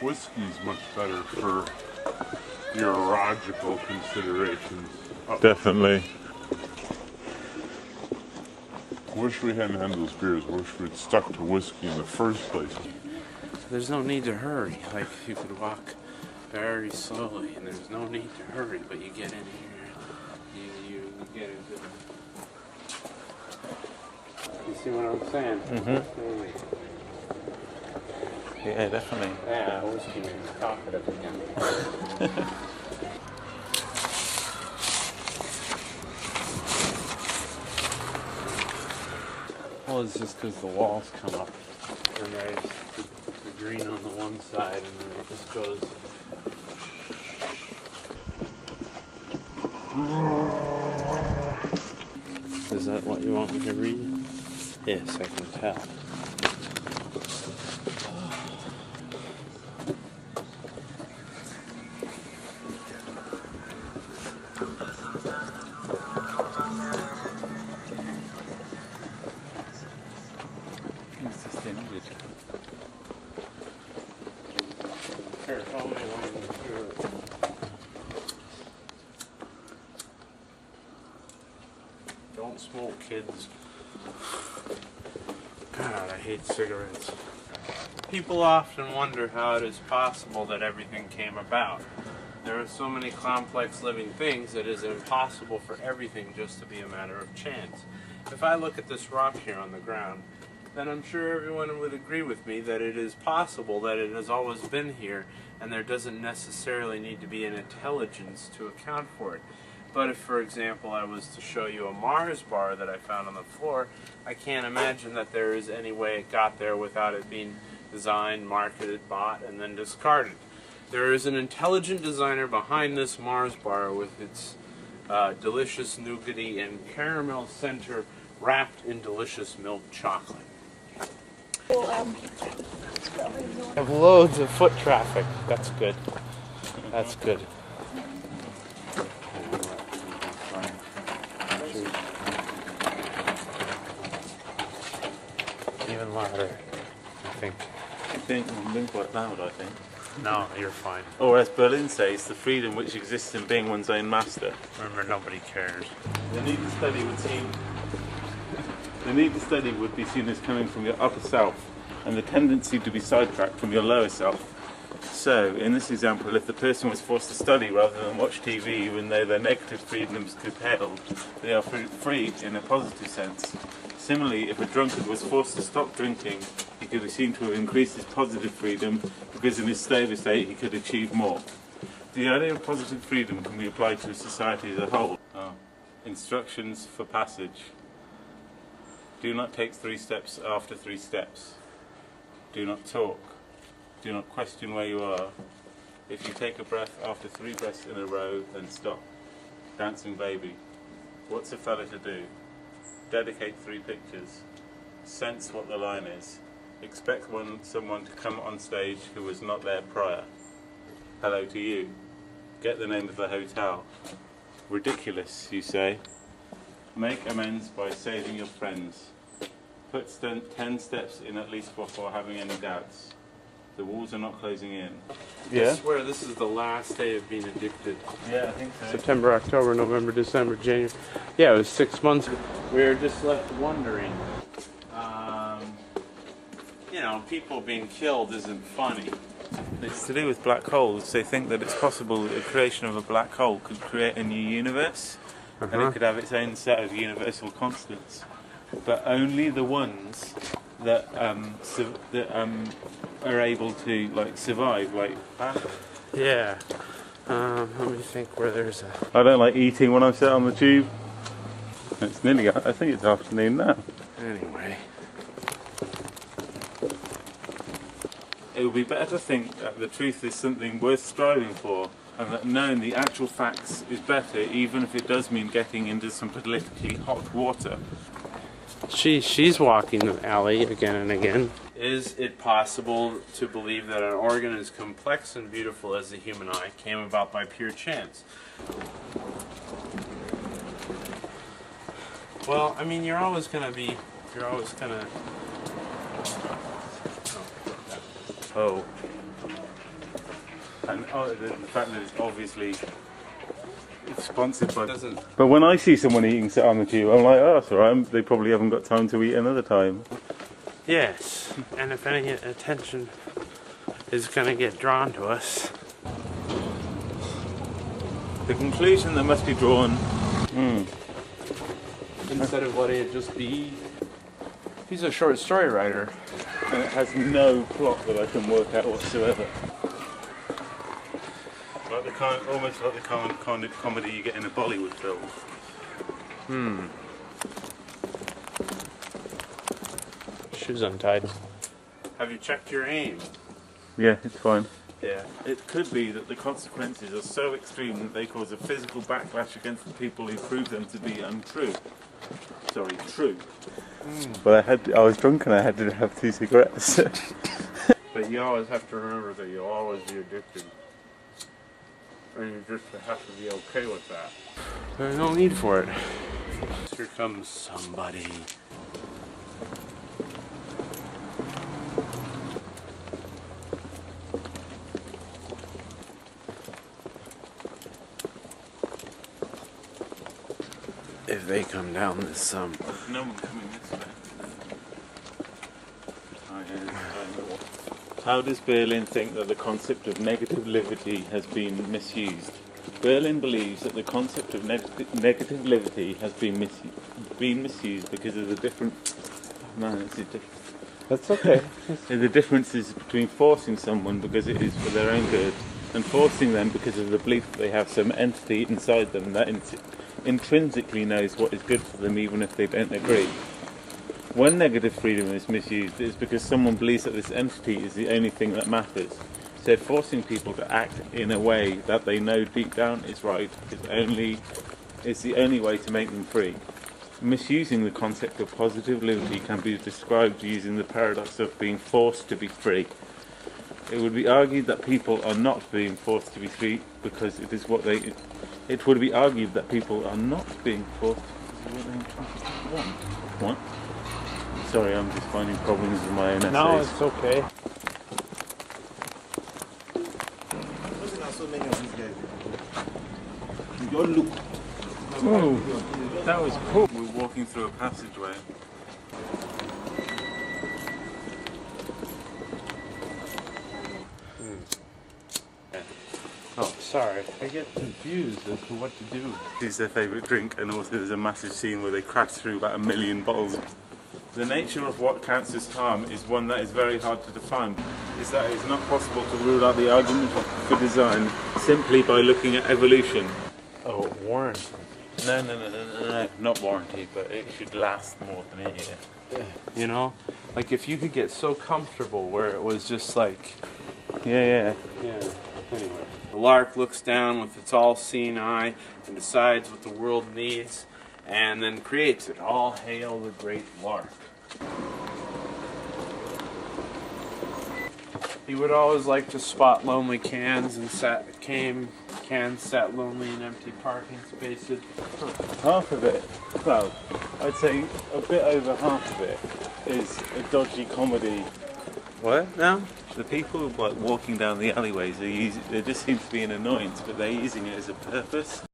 whiskey's much better for urological considerations. Definitely. Wish we hadn't had those beers. Wish we'd stuck to whiskey in the first place. There's no need to hurry. Like, you could walk very slowly, and there's no need to hurry, but you get in here, you get into the... You see what I'm saying? Mm-hmm. Yeah, definitely. Yeah, whiskey makes me talkative again. Well, it's just because the walls come up, and there's the green on the one side, and then it just goes. Is that what you want me to read? Yes, I can tell. Here, tell me when you're... Don't smoke, kids. God, I hate cigarettes. People often wonder how it is possible that everything came about. There are so many complex living things that it is impossible for everything just to be a matter of chance. If I look at this rock here on the ground, then I'm sure everyone would agree with me that it is possible that it has always been here, and there doesn't necessarily need to be an intelligence to account for it. But if, for example, I was to show you a Mars bar that I found on the floor, I can't imagine that there is any way it got there without it being designed, marketed, bought, and then discarded. There is an intelligent designer behind this Mars bar with its delicious nougaty and caramel center wrapped in delicious milk chocolate. Have loads of foot traffic. That's good. That's good. Even louder, I think. I think I'm being quite loud, I think. No, you're fine. Or as Berlin says, the freedom which exists in being one's own master. Remember, nobody cares. The need to study would be seen as coming from your upper self, and the tendency to be sidetracked from your lower self. So, in this example, if the person was forced to study rather than watch TV, even though their negative freedoms curtailed, they are free in a positive sense. Similarly, if a drunkard was forced to stop drinking, he could be seen to have increased his positive freedom because in his stable state he could achieve more. The idea of positive freedom can be applied to society as a whole. Instructions for passage. Do not take 3 steps after 3 steps. Do not talk. Do not question where you are. If you take a breath after 3 breaths in a row, then stop. Dancing baby. What's a fella to do? Dedicate 3 pictures. Sense what the line is. Expect someone to come on stage who was not there prior. Hello to you. Get the name of the hotel. Ridiculous, you say. Make amends by saving your friends. Put 10 steps in at least before having any doubts. The walls are not closing in. Yeah. I swear this is the last day of being addicted. Yeah, I think so. September, October, November, December, January. Yeah, it was 6 months. We were just left wondering. You know, people being killed isn't funny. It's to do with black holes. They think that it's possible that the creation of a black hole could create a new universe, and it could have its own set of universal constants. But only the ones that are able to survive, Yeah. Let me think where there's a... I don't like eating when I'm sat on the tube. It's nearly, I think it's afternoon now. Anyway. It would be better to think that the truth is something worth striving for, and that knowing the actual facts is better, even if it does mean getting into some politically hot water. She's walking the alley again and again. Is it possible to believe that an organ as complex and beautiful as the human eye came about by pure chance? Well, I mean, you're always gonna... Oh. And the fact that it's obviously sponsored by. Doesn't. But when I see someone eating sit on the tube, I'm like, oh, that's alright. They probably haven't got time to eat another time. Yes, and if any attention is going to get drawn to us. The conclusion that must be drawn. Instead of letting it just be. He's a short story writer. And it has no plot that I can work out whatsoever. Like the kind, almost like the kind of comedy you get in a Bollywood film. Shoes untied. Have you checked your aim? Yeah, it's fine. Yeah. It could be that the consequences are so extreme that they cause a physical backlash against the people who prove them to be untrue. Sorry, true. But I was drunk and I had to have 2 cigarettes. But you always have to remember that you'll always be addicted. And you just have to be okay with that. There's no need for it. Here comes somebody. If they come down this No one coming this way. How does Berlin think that the concept of negative liberty has been misused? Berlin believes that the concept of negative liberty has been misused because of the different. That's okay. The differences between forcing someone because it is for their own good and forcing them because of the belief that they have some entity inside them that intrinsically knows what is good for them even if they don't agree. When negative freedom is misused, it is because someone believes that this entity is the only thing that matters. So forcing people to act in a way that they know deep down is right is the only way to make them free. Misusing the concept of positive liberty can be described using the paradox of being forced to be free. It would be argued that people are not being forced to be free because it is what they. It would be argued that people are not being forced to be what they want. What? Sorry, I'm just finding problems with my own essays. No, it's okay. So many of these guys. You don't look. Oh, that was cool. We're walking through a passageway. Oh, sorry. I get confused as to what to do. This is their favourite drink, and also there's a massive scene where they crash through about 1 million bottles. The nature of what counts as harm is one that is very hard to define. Is that it's not possible to rule out the argument for design simply by looking at evolution. Oh, warranty. No, not warranty, but it should last more than a year. You know? Like if you could get so comfortable where it was just like... Yeah. Anyway. The lark looks down with its all-seeing eye and decides what the world needs and then creates it. All hail the great lark. He would always like to spot lonely cans and cans sat lonely in empty parking spaces. Half of it, well, I'd say a bit over half of it is a dodgy comedy. What now? The people like walking down the alleyways, there just seems to be an annoyance, but they're using it as a purpose.